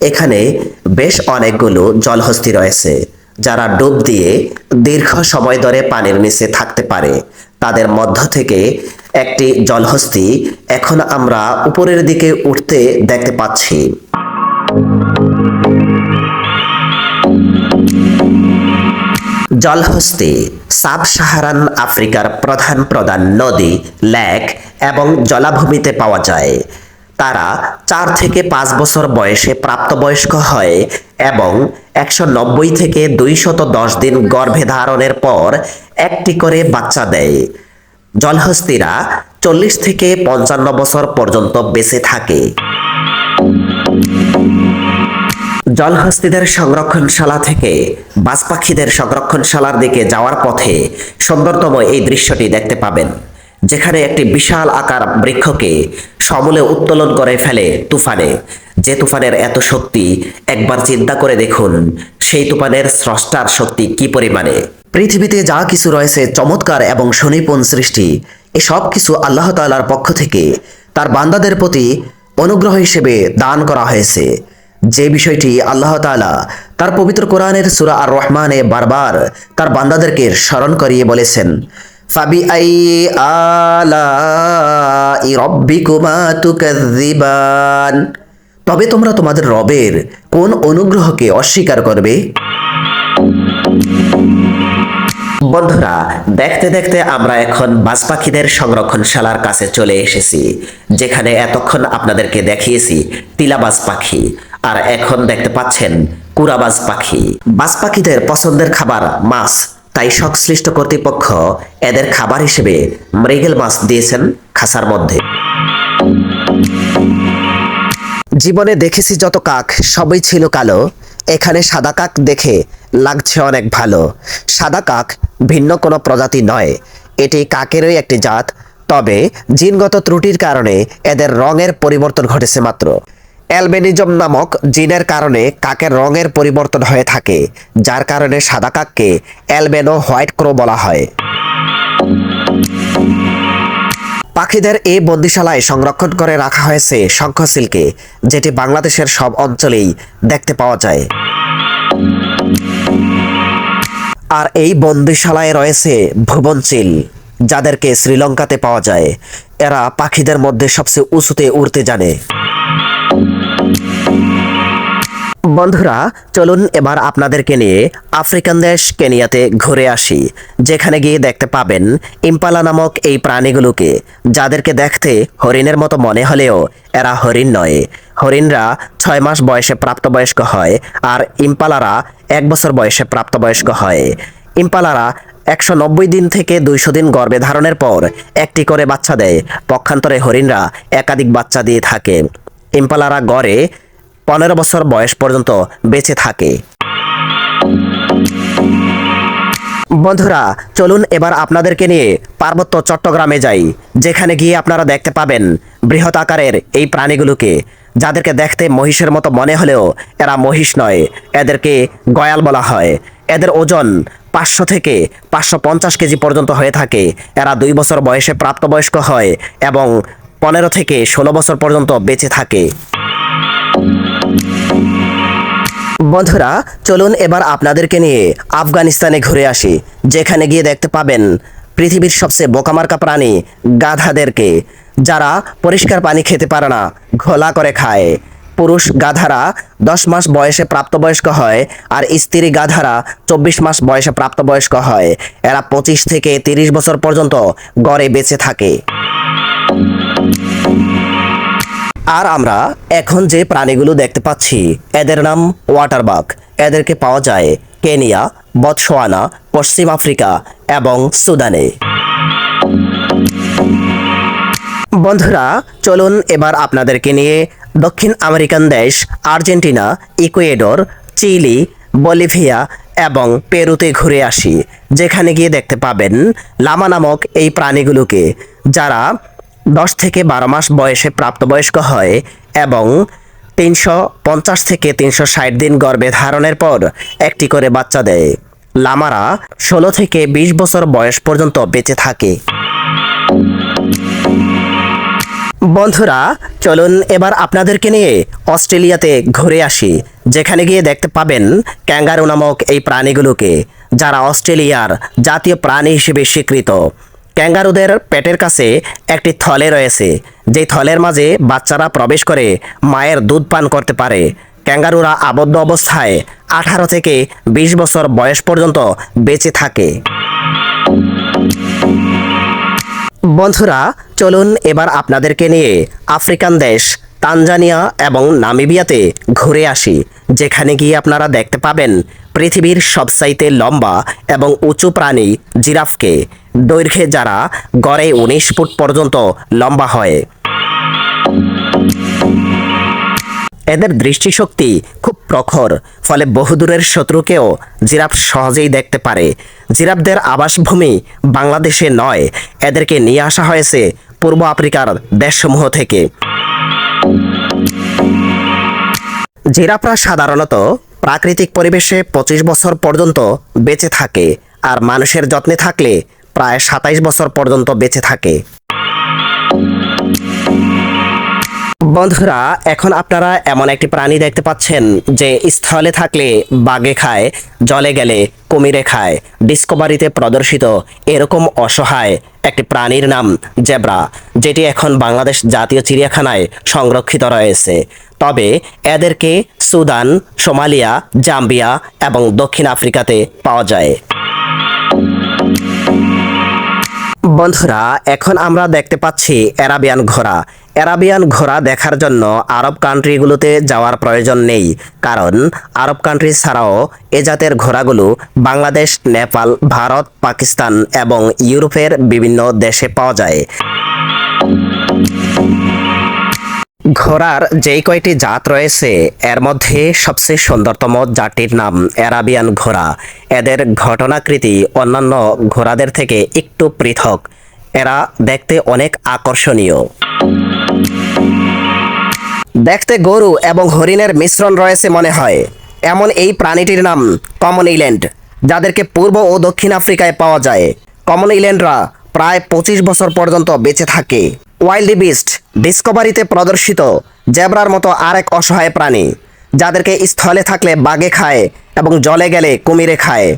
A: এখানে বেশ অনেকগুলো জলহস্তী রয়েছে যারা ডুব দিয়ে দীর্ঘ সময় ধরে পানির নিচে থাকতে পারে। তাদের মধ্য থেকে একটি জলহস্তী এখন আমরা উপরের দিকে উঠতে দেখতে পাচ্ছি। জলহস্তী সাব সাহারান আফ্রিকার প্রধান প্রধান নদী, লেক এবং জলাভূমিতে পাওয়া যায়। তারা 4 থেকে 5 বছর বয়সে প্রাপ্তবয়স্ক হয় এবং 190 থেকে 210 দিন গর্ভে ধারণের পর একটি করে বাচ্চা দেয়। জলহস্তিরা 40 থেকে 55 বছর পর্যন্ত বেঁচে থাকে। জলহস্তিদের সংরক্ষণশালা থেকে বাজ পাখিদের সংরক্ষণশালার দিকে যাওয়ার পথে সুন্দরতম এই দৃশ্যটি দেখতে পাবেন, যেখানে একটি বিশাল আকার বৃক্ষকে সমূলে উত্তোলন করে ফেলে তুফানে। যে তুফানের এত শক্তি, একবার চিন্তা করে দেখুন সেই তুফানের স্রষ্টার শক্তি কি পরিমাণে। পৃথিবীতে যা কিছু রয়েছে চমৎকার এবং সুনিপুণ সৃষ্টি, এসব কিছু আল্লাহ তাআলার পক্ষ থেকে তার বান্দাদের প্রতি অনুগ্রহ হিসেবে দান করা হয়েছে। যে বিষয়টি আল্লাহ তাআলা তার পবিত্র কোরআনের সূরা আর রহমানে বারবার তার বান্দাদেরকে স্মরণ করিয়ে বলেছেন, ফাবিআইয়ি আলাই রাব্বিকুমা তুকাযযিবান, তবে তোমরা তোমাদের রবের কোন অনুগ্রহকে অস্বীকার করবে? বন্ধুরা, দেখতে দেখতে আমরা এখন বাজ পাখিদের সংরক্ষণশালার কাছে চলে এসেছি, যেখানে এতক্ষণ আপনাদেরকে দেখিয়েছি টিলাবাজ পাখি, আর এখন দেখতে পাচ্ছেন কুরাবাজ পাখি। বাজ পাখিদের পছন্দের খাবার মাছ, তাই সংশ্লিষ্ট কর্তৃপক্ষ এদের খাবার হিসেবে মৃগেল মাছ দিয়েছেন খাঁচার মধ্যে। জীবনে দেখেছি যত কাক সবই ছিল কালো, এখানে সাদা কাক দেখে লাগছে অনেক ভালো। সাদা কাক ভিন্ন কোনো প্রজাতি নয়, এটি কাকেরই একটি জাত, তবে জিনগত ত্রুটির কারণে এদের রঙের পরিবর্তন ঘটেছে মাত্র। অ্যালবেনিজম নামক জিনের কারণে কাকের রঙের পরিবর্তন হয়ে থাকে, যার কারণে সাদা কাককে অ্যালবেনো হোয়াইট ক্রো বলা হয়। পাখিদের এই বন্দিশালায় সংরক্ষণ করে রাখা হয়েছে শঙ্খচিলকে, যেটি বাংলাদেশের সব অঞ্চলেই দেখতে পাওয়া যায়। আর এই বন্দিশালায় রয়েছে ভুবনচিল, যাদেরকে শ্রীলঙ্কাতে পাওয়া যায়। এরা পাখিদের মধ্যে সবচেয়ে উঁচুতে উড়তে জানে। বন্ধুরা, চলুন এবার আপনাদেরকে নিয়ে আফ্রিকান দেশ কেনিয়াতে ঘুরে আসি, যেখানে গিয়ে দেখতে পাবেন ইম্পালা নামক এই প্রাণীগুলোকে, যাদেরকে দেখতে হরিণের মতো মনে হলেও এরা হরিণ নয়। হরিণরা 6 মাস বয়সে প্রাপ্তবয়স্ক হয়, আর ইম্পালারা 1 বছর বয়সে প্রাপ্তবয়স্ক হয়। ইম্পালারা 190 দিন থেকে 200 দিন গর্ভে ধারণের পর একটি করে বাচ্চা দেয়। পক্ষান্তরে হরিণরা একাধিক বাচ্চা দিয়ে থাকে। ইম্পালারা গড়ে 15 বছর বয়স পর্যন্ত বেঁচে থাকে। বন্ধুরা, চলুন এবার আপনাদেরকে নিয়ে পার্বত্য চট্টগ্রামে যাই, যেখানে গিয়ে আপনারা দেখতে পাবেন বৃহৎ আকারের এই প্রাণীগুলোকে, যাদেরকে দেখতে মহিষের মতো মনে হলেও এরা মহিষ নয়, এদেরকে গয়াল বলা হয়। এদের ওজন 500 থেকে 550 কেজি পর্যন্ত হয়ে থাকে। এরা 2 বছর বয়সে প্রাপ্তবয়স্ক হয় এবং 15 থেকে 16 বছর পর্যন্ত বেঁচে থাকে। বন্ধুরা, চলুন এবার আপনাদেরকে নিয়ে আফগানিস্তানে ঘুরে আসি, যেখানে গিয়ে দেখতে পাবেন পৃথিবীর সবচেয়ে বোকামার্কা প্রাণী গাধাদেরকে, যারা পরিষ্কার পানি খেতে পারে না, ঘোলা করে খায়। পুরুষ গাধারা 10 মাস বয়সে প্রাপ্তবয়স্ক হয়, আর স্ত্রী গাধারা 24 মাস বয়সে প্রাপ্তবয়স্ক হয়। এরা 25 থেকে 30 বছর পর্যন্ত গড়ে বেঁচে থাকে। আর আমরা এখন যে প্রাণীগুলো দেখতে পাচ্ছি এদের নাম ওয়াটারবাগ। এদেরকে পাওয়া যায় কেনিয়া, বতসোয়ানা, পশ্চিম আফ্রিকা এবং সুদানে। বন্ধুরা, চলুন এবার আপনাদেরকে নিয়ে দক্ষিণ আমেরিকান দেশ আর্জেন্টিনা, ইকুয়েডর, চিলি, বলিভিয়া এবং পেরুতে ঘুরে আসি, যেখানে গিয়ে দেখতে পাবেন লামা নামক এই প্রাণীগুলোকে, যারা 10 থেকে 12 মাস বয়সে প্রাপ্তবয়স্ক হয় এবং 350 থেকে 360 দিন গর্ভে ধারণের পর একটি করে বাচ্চা দেয়। লামারা 16 থেকে 20 বছর বয়স পর্যন্ত বেঁচে থাকে। বন্ধুরা, চলুন এবার আপনাদেরকে নিয়ে অস্ট্রেলিয়াতে ঘুরে আসি, যেখানে গিয়ে দেখতে পাবেন ক্যাঙ্গারু নামক এই প্রাণীগুলোকে, যারা অস্ট্রেলিয়ার জাতীয় প্রাণী হিসেবে স্বীকৃত। ক্যাঙ্গারুদের পেটের কাছে একটি থলে রয়েছে, যেই থলের মাঝে বাচ্চারা প্রবেশ করে মায়ের দুধ পান করতে পারে। ক্যাঙ্গারুরা আবদ্ধ অবস্থায় 18 থেকে 20 বছর বয়স পর্যন্ত বেঁচে থাকে। বন্ধুরা, চলুন এবার আপনাদেরকে নিয়ে আফ্রিকান দেশ তানজানিয়া এবং নামিবিয়াতে ঘুরে আসি, যেখানে গিয়ে আপনারা দেখতে পাবেন পৃথিবীর সবচাইতে লম্বা এবং উঁচু প্রাণী জিরাফকে, দৈর্ঘ্যে যারা গড়ে 19 ফুট পর্যন্ত লম্বা হয়। এদের দৃষ্টিশক্তি খুব প্রখর, ফলে বহুদূরের শত্রুকেও জিরাফ সহজেই দেখতে পারে। জিরাফদের আবাসভূমি বাংলাদেশে নয়, এদেরকে নিয়ে আসা হয়েছে পূর্ব আফ্রিকার দেশসমূহ থেকে। জিরাফরা সাধারণত প্রাকৃতিক পরিবেশে 25 বছর পর্যন্ত বেঁচে থাকে, আর মানুষের যত্নে থাকলে প্রায় 27 বছর পর্যন্ত বেঁচে থাকে। বন্ধুরা, এখন আপনারা এমন একটি প্রাণী দেখতে পাচ্ছেন যে স্থলে থাকলে বাঘে খায়, জলে গেলে কুমিরে খায়। ডিসকভারিতে প্রদর্শিত এরকম অসহায় একটি প্রাণীর নাম জেব্রা, যেটি এখন বাংলাদেশ জাতীয় চিড়িয়াখানায় সংরক্ষিত রয়েছে। তবে এদেরকে সুদান, সোমালিয়া, জাম্বিয়া এবং দক্ষিণ আফ্রিকাতে পাওয়া যায়। বন্ধুরা, এখন আমরা দেখতে পাচ্ছি অ্যারাবিয়ান ঘোড়া। অ্যারাবিয়ান ঘোড়া দেখার জন্য আরব কান্ট্রিগুলোতে যাওয়ার প্রয়োজন নেই, কারণ আরব কান্ট্রি ছাড়াও এ জাতের ঘোড়াগুলো বাংলাদেশ, নেপাল, ভারত, পাকিস্তান এবং ইউরোপের বিভিন্ন দেশে পাওয়া যায়। ঘোড়ার যেই কয়টি জাত রয়েছে, এর মধ্যে সবচেয়ে সুন্দরতম জাতটির নাম অ্যারাবিয়ান ঘোড়া। এদের ঘটনাকৃতি অন্যান্য ঘোড়াদের থেকে একটু পৃথক। এরা দেখতে অনেক আকর্ষণীয়। দেখতে গরু এবং হরিণের মিশ্রণ রয়েছে মনে হয়, এমন এই প্রাণীটির নাম কমন ইল্যান্ড, যাদেরকে পূর্ব ও দক্ষিণ আফ্রিকায় পাওয়া যায়। কমন ইল্যান্ডরা প্রায় 25 বছর পর্যন্ত বেঁচে থাকে। ওয়াইল্ড বিস্ট ডিসকভারিতে প্রদর্শিত জেব্রার মতো আরেক অসহায় প্রাণী, যাদেরকে স্থলে থাকলে বাঘে খায় এবং জলে গেলে কুমিরে খায়।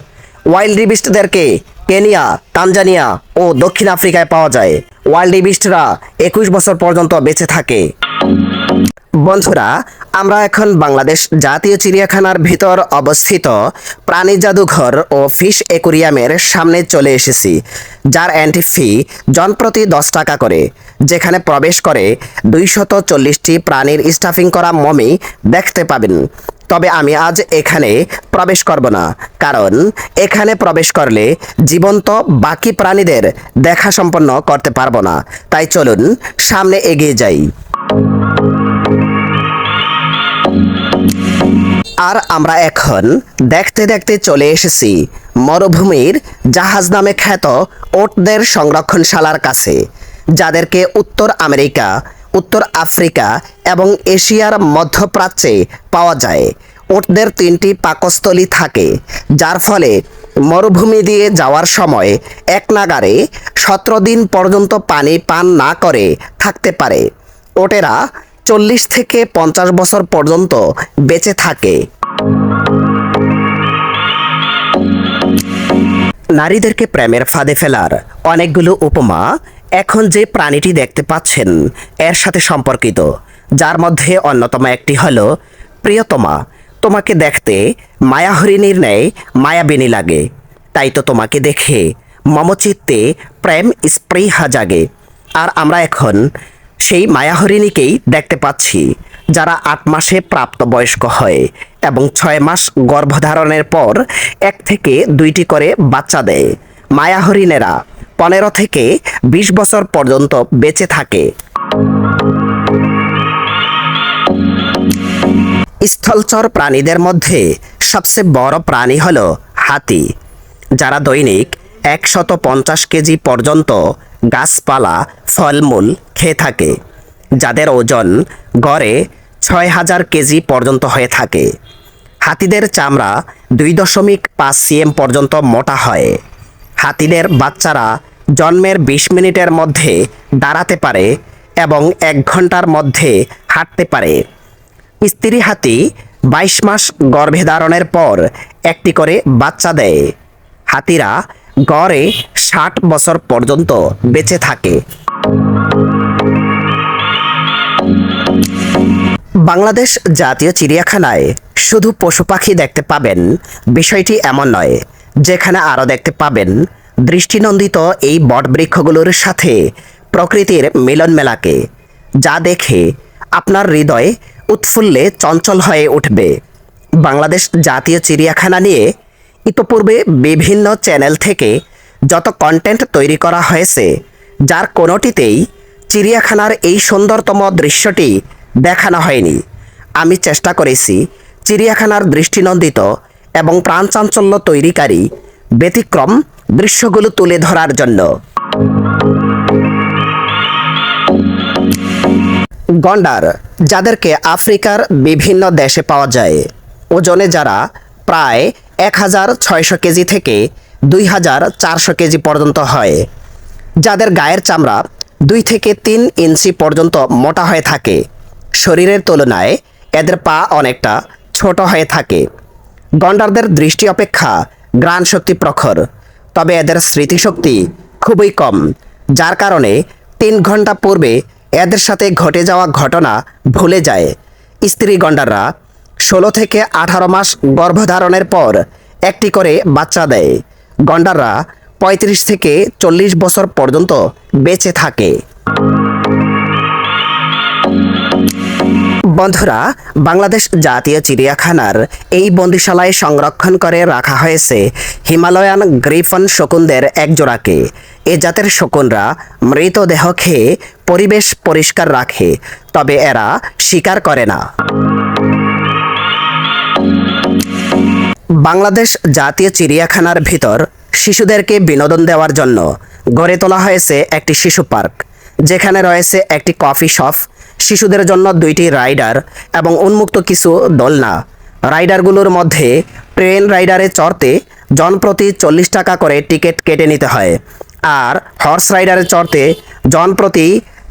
A: ওয়াইল্ড বিস্টদেরকে কেনিয়া, তানজানিয়া ও দক্ষিণ আফ্রিকায় পাওয়া যায়। ওয়াইল্ড বিস্টরা 21 বছর পর্যন্ত বেঁচে থাকে। বন্ধুরা, আমরা এখন বাংলাদেশ জাতীয় চিড়িয়াখানার ভিতর অবস্থিত প্রাণী জাদুঘর ও ফিশ অ্যাকোরিয়ামের সামনে চলে এসেছি, যার এন্ট্রি ফি জনপ্রতি 10 টাকা করে, যেখানে প্রবেশ করে 240টি প্রাণীর স্টাফিং করা মমি দেখতে পাবেন। তবে আমি আজ এখানে প্রবেশ করব না, কারণ এখানে প্রবেশ করলে জীবন্ত বাকি প্রাণীদের দেখা সম্পন্ন করতে পারবো না। তাই চলুন সামনে এগিয়ে যাই। আর আমরা এখন দেখতে দেখতে চলে এসেছি মরুভূমির জাহাজ নামে খ্যাত ওটদের সংরক্ষণশালার কাছে, যাদেরকে উত্তর আমেরিকা, উত্তর আফ্রিকা এবং এশিয়ার মধ্যপ্রাচ্যে পাওয়া যায়। ওটদের 3টি পাকস্থলী থাকে, যার ফলে মরুভূমি দিয়ে যাওয়ার সময় এক নাগাড়ে 17 দিন পর্যন্ত পানি পান না করে থাকতে পারে। ওটেরা 40 থেকে 50 বছর পর্যন্ত বেঁচে থাকে। নারীদেরকে প্রেমের ফাঁদে ফেলার অনেকগুলো উপমা এখন যে প্রাণীটি দেখতে পাচ্ছেন এর সাথে সম্পর্কিত, যার মধ্যে অন্যতম একটি হলো প্রিয়তমা। তোমাকে দেখতে মায়াহরিণীর ন্যায় মায়াবিনী লাগে, তাই তো তোমাকে দেখে মমচিত্তে প্রেম স্পৃহা জাগে। আর আমরা এখন সেই মায়াহরিণীকেই দেখতে পাচ্ছি, যারা 8 মাসে প্রাপ্তবয়স্ক হয় এবং 6 মাস গর্ভধারণের পর 1 থেকে 2টি করে বাচ্চা দেয়। মায়াহরিণেরা 15 থেকে 20 বছর পর্যন্ত বেঁচে থাকে। স্থলচর প্রাণীদের মধ্যে সবচেয়ে বড় প্রাণী হলো হাতি, যারা দৈনিক 150 কেজি পর্যন্ত গাছপালা, ফলমূল খেয়ে থাকে, যাদের ওজন গড়ে 6000 কেজি পর্যন্ত হয়ে থাকে। হাতিদের চামড়া 2.5 সিএম পর্যন্ত মোটা হয়। হাতিদের বাচ্চারা জন্মের 20 মিনিটের মধ্যে দাঁড়াতে পারে এবং 1 ঘন্টার মধ্যে হাঁটতে পারে। স্ত্রী হাতি 22 মাস গর্ভে ধারণের পর একটি করে বাচ্চা দেয়। হাতিরা গড়ে 60 বছর পর্যন্ত বেঁচে থাকে। বাংলাদেশ জাতীয় চিড়িয়াখানায় শুধু পশু পাখি দেখতে পাবেন বিষয়টি এমন নয়, যেখানে আরও দেখতে পাবেন দৃষ্টিনন্দিত এই বটবৃক্ষগুলোর সাথে প্রকৃতির মিলন মেলাকে, যা দেখে আপনার হৃদয় উৎফুল্লে চঞ্চল হয়ে উঠবে। বাংলাদেশ জাতীয় চিড়িয়াখানা নিয়ে ইতোপূর্বে বিভিন্ন চ্যানেল থেকে যত কন্টেন্ট তৈরি করা হয়েছে, যার কোনোটিতেই চিড়িয়াখানার এই সুন্দরতম দৃশ্যটি দেখানো হয়নি। আমি চেষ্টা করেছি চিড়িয়াখানার দৃষ্টিনন্দিত এবং প্রাণচাঞ্চল্য তৈরিকারী ব্যতিক্রম দৃশ্যগুলো তুলে ধরার জন্য। গন্ডার, যাদেরকে আফ্রিকার বিভিন্ন দেশে পাওয়া যায়, ওজনে যারা প্রায় 1600 কেজি থেকে 2400 কেজি পর্যন্ত হয়, যাদের গায়ের চামড়া 2 থেকে 3 ইঞ্চি পর্যন্ত মোটা হয়ে থাকে। শরীরের তুলনায় এদের পা অনেকটা ছোট হয়ে থাকে। গন্ডারদের দৃষ্টি অপেক্ষা ঘ্রাণ শক্তি প্রখর, তবে এদের স্মৃতিশক্তি খুবই কম, যার কারণে 3 ঘন্টা পূর্বে এদের সাথে ঘটে যাওয়া ঘটনা ভুলে যায়। স্ত্রী গন্ডাররা 16 থেকে 18 মাস গর্ভধারণের পর একটি করে বাচ্চা দেয়। গন্ডাররা 35 থেকে 40 বছর পর্যন্ত বেঁচে থাকে। বন্ধুরা, বাংলাদেশ জাতীয় চিড়িয়াখানার এই বন্দিশালায় সংরক্ষণ করে রাখা হয়েছে হিমালয়ান গ্রিফন শকুনদের এক জোড়াকে। এ জাতের শকুনরা মৃতদেহ খেয়ে পরিবেশ পরিষ্কার রাখে, তবে এরা শিকার করে না। বাংলাদেশ জাতীয় চিড়িয়াখানার ভিতর শিশুদেরকে বিনোদন দেওয়ার জন্য গড়ে তোলা হয়েছে একটি শিশু পার্ক, যেখানে রয়েছে একটি কফি শপ, শিশুদের জন্য 2টি রাইডার এবং উন্মুক্ত কিছু দোলনা। রাইডারগুলোর মধ্যে ট্রেন রাইডারে চড়তে জনপ্রতি 40 টাকা করে টিকিট কেটে নিতে হয়, আর হর্স রাইডারে চড়তে জনপ্রতি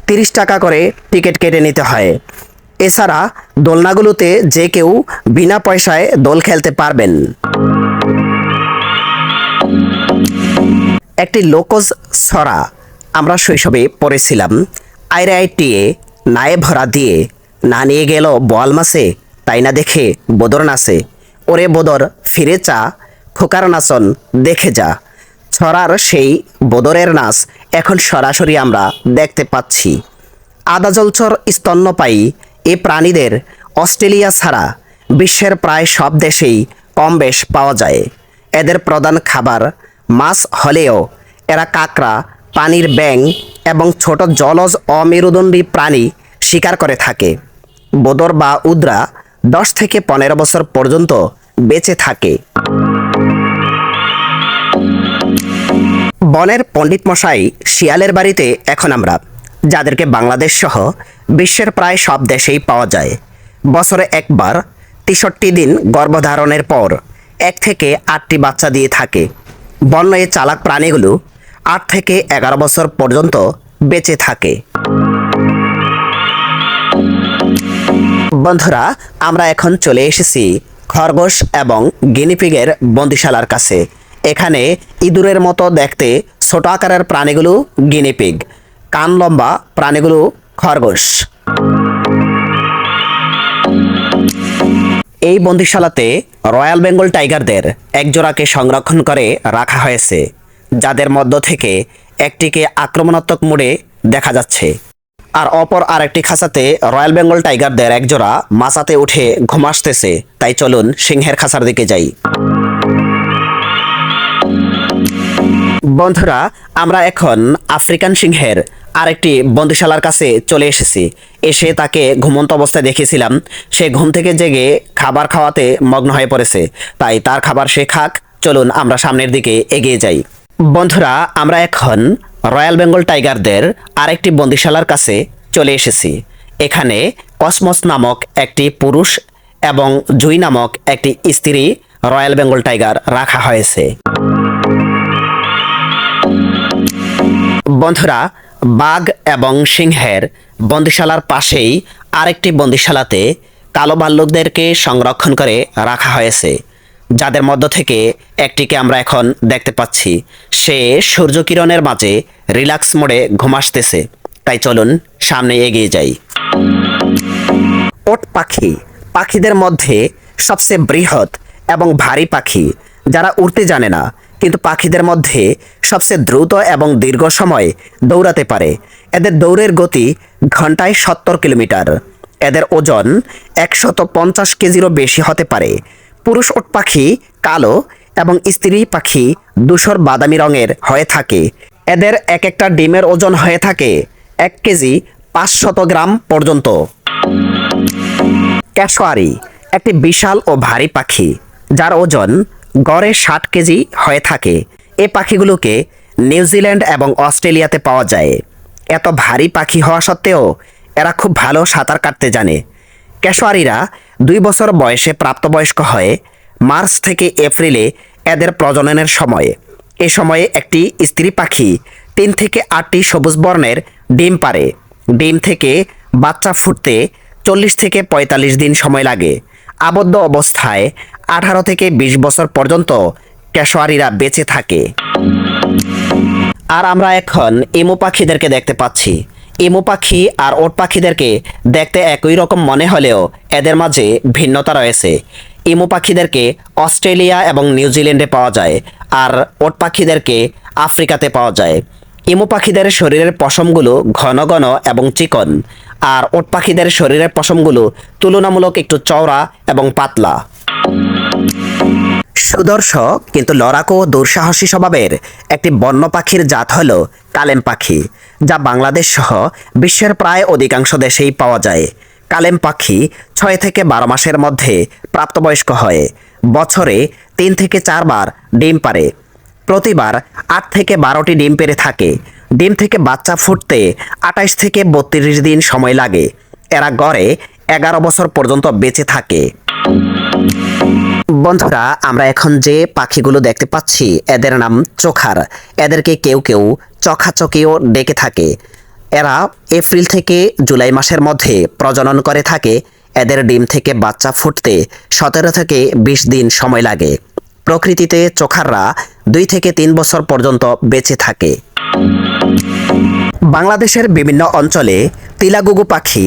A: 30 টাকা করে টিকিট কেটে নিতে হয়। এছাড়া দোলনাগুলোতে যে কেউ বিনা পয়সায় দোল খেলতে পারবেন। একটি লোকজ ছড়া আমরা শৈশবে পড়েছিলাম, আইরে আইটিয়ে নায়ে ভরা দিয়ে না নিয়ে গেল বোয়াল মাছে, তাই না দেখে বদর নাচে, ওরে বদর ফিরে চা, খোকার নাচন দেখে যা। ছড়ার সেই বদরের নাচ এখন সরাসরি আমরা দেখতে পাচ্ছি। আদা জলচর স্তন্যপায়ী এ প্রাণীদের অস্ট্রেলিয়া ছাড়া বিশ্বের প্রায় সব দেশেই কম বেশ পাওয়া যায়। এদের প্রধান খাবার মাছ হলেও এরা কাঁকড়া, পানির ব্যাঙ এবং ছোট জলজ অমেরুদণ্ডী প্রাণী শিকার করে থাকে। বদর বা উদ্রা 10 থেকে 15 বছর পর্যন্ত বেঁচে থাকে। বনের পণ্ডিত মশাই শিয়ালের বাড়িতে এখন আমরা, যাদেরকে বাংলাদেশ সহ বিশ্বের প্রায় সব দেশেই পাওয়া যায়। বছরে একবার 63 দিন গর্ভধারণের পর 1 থেকে 8টি বাচ্চা দিয়ে থাকে। বন্য এই চালাক প্রাণীগুলো 8 থেকে 11 বছর পর্যন্ত বেঁচে থাকে। বন্ধুরা, আমরা এখন চলে এসেছি খরগোশ এবং গিনিপিগের বন্দিশালার কাছে। এখানে ইঁদুরের মতো দেখতে ছোট আকারের প্রাণীগুলো গিনিপিগ, কান লম্বা প্রাণীগুলো খরগোশ। এই বন্দিশালাতে রয়্যাল বেঙ্গল টাইগারদের এক জোড়াকে সংরক্ষণ করে রাখা হয়েছে, যাদের মধ্য থেকে একটিকে আক্রমণাত্মক মোডে দেখা যাচ্ছে, আর অপর আরেকটি খাঁচাতে রয়্যাল বেঙ্গল টাইগারদের এক জোড়া মাচাতে উঠে ঘুমাসতেছে। তাই চলুন সিংহের খাঁচার দিকে যাই। বন্ধুরা, আমরা এখন আফ্রিকান সিংহের আরেকটি বন্দিশালার কাছে চলে এসেছি। এসে তাকে ঘুমন্ত অবস্থায় দেখেছিলাম, সে ঘুম থেকে জেগে খাবার খাওয়াতে মগ্ন হয়ে পড়েছে, তাই তার খাবার সে খাক। চলুন আমরা সামনের দিকে এগিয়ে যাই। বন্ধুরা, আমরা এখন রয়্যাল বেঙ্গল টাইগারদের আরেকটি বন্দিশালার কাছে চলে এসেছি। এখানে কসমস নামক একটি পুরুষ এবং জুই নামক একটি স্ত্রী রয়্যাল বেঙ্গল টাইগার রাখা হয়েছে। বন্ধুরা, বাঘ এবং সিংহের বন্দিশালার পাশেই আরেকটি বন্দিশালাতে কালো ভাল্লুকদেরকে সংরক্ষণ করে রাখা হয়েছে, যাদের মধ্য থেকে একটিকে আমরা এখন দেখতে পাচ্ছি। সে সূর্যকিরণের মাঝে রিল্যাক্স মোডে ঘুমাসতেছে। তাই চলুন সামনে এগিয়ে যাই। ওট পাখি পাখিদের মধ্যে সবচেয়ে বৃহৎ এবং ভারী পাখি, যারা উড়তে জানে না কিন্তু পাখিদের মধ্যে সবচেয়ে দ্রুত এবং দীর্ঘ সময় দৌড়াতে পারে। এদের দৌড়ের গতি ঘন্টায় 70 কিলোমিটার। এদের ওজন 150 কেজিরও বেশি হতে পারে। পুরুষ ওট পাখি কালো এবং স্ত্রী পাখি ধূসর বাদামি রঙের হয়ে থাকে। এদের এক একটা ডিমের ওজন হয়ে থাকে 1 কেজি 500 গ্রাম পর্যন্ত। ক্যাশোয়ারি একটি বিশাল ও ভারী পাখি, যার ওজন গড়ে 60 কেজি হয়ে থাকে। এই পাখিগুলোকে নিউজিল্যান্ড এবং অস্ট্রেলিয়াতে পাওয়া যায়। এত ভারী পাখি হওয়া সত্ত্বেও এরা খুব ভালো সাঁতার কাটতে জানে। ক্যাশোয়ারিরা 2 বছর বয়সে প্রাপ্তবয়স্ক হয়। মার্চ থেকে এপ্রিলে এদের প্রজননের সময়। এ সময়ে একটি স্ত্রী পাখি 3 থেকে 8টি সবুজ বর্ণের ডিম পারে। ডিম থেকে বাচ্চা ফুটতে 40 থেকে 45 দিন সময় লাগে। আবদ্ধ অবস্থায় 18 থেকে 20 বছর পর্যন্ত ক্যাশোয়ারিরা বেঁচে থাকে। আর আমরা এখন ইমু পাখিদেরকে দেখতে পাচ্ছি। ইমু পাখি আর ওট পাখিদেরকে দেখতে একই রকম মনে হলেও এদের মাঝে ভিন্নতা রয়েছে। ইমু পাখিদেরকে অস্ট্রেলিয়া এবং নিউজিল্যান্ডে পাওয়া যায়, আর ওট পাখিদেরকে আফ্রিকাতে পাওয়া যায়। ইমু পাখিদের শরীরের পশমগুলো ঘন ঘন এবং চিকন, আর ওট পাখিদের শরীরের পশমগুলো তুলনামূলক একটু চওড়া এবং পাতলা। সুদর্শ কিন্তু লড়াকু ও দুঃসাহসী স্বভাবের একটি বন্য পাখির জাত হল কালেম পাখি, যা বাংলাদেশ সহ বিশ্বের প্রায় অধিকাংশ দেশেই পাওয়া যায়। কালেম পাখি 6 থেকে 12 মাসের মধ্যে প্রাপ্তবয়স্ক হয়। বছরে 3 থেকে 4 বার ডিম পারে। প্রতিবার 8 থেকে 12টি ডিম পেড়ে থাকে। ডিম থেকে বাচ্চা ফুটতে 28 থেকে 32 দিন সময় লাগে। এরা গড়ে 11 বছর পর্যন্ত বেঁচে থাকে। বন্ধুরা, আমরা এখন যে পাখিগুলো দেখতে পাচ্ছি এদের নাম চোখার। এদেরকে কেউ কেউ চখাচকিও ডেকে থাকে। এরা এপ্রিল থেকে জুলাই মাসের মধ্যে প্রজনন করে থাকে। এদের ডিম থেকে বাচ্চা ফুটতে 17 থেকে 20 দিন সময় লাগে। প্রকৃতিতে চোখাররা 2 থেকে 3 বছর পর্যন্ত বেঁচে থাকে। বাংলাদেশের বিভিন্ন অঞ্চলে তিলাগুগু পাখি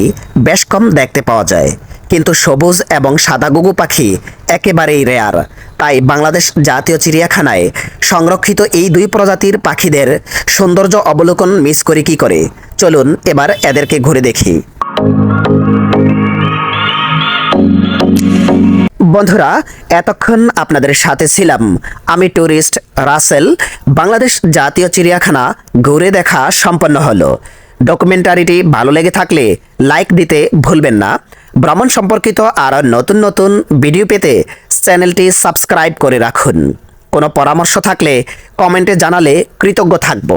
A: বেশ কম দেখতে পাওয়া যায়, কিন্তু সবুজ এবং সাদা গুগু পাখি একেবারেই রেয়ার। তাই বাংলাদেশ জাতীয় চিড়িয়াখানায় সংরক্ষিত এই 2 প্রজাতির পাখিদের সৌন্দর্য অবলোকন মিস করি কি করে। চলুন এবার এদেরকে ঘুরে দেখি। বন্ধুরা, এতক্ষণ আপনাদের সাথে ছিলাম আমি ট্যুরিস্ট রাসেল। বাংলাদেশ জাতীয় চিড়িয়াখানা ঘুরে দেখা সম্পন্ন হলো। ডকুমেন্টারিটি ভালো লেগে থাকলে লাইক দিতে ভুলবেন না। ভ্রমণ সম্পর্কিত আরও নতুন নতুন ভিডিও পেতে চ্যানেলটি সাবস্ক্রাইব করে রাখুন। কোনো পরামর্শ থাকলে কমেন্টে জানালে কৃতজ্ঞ থাকব।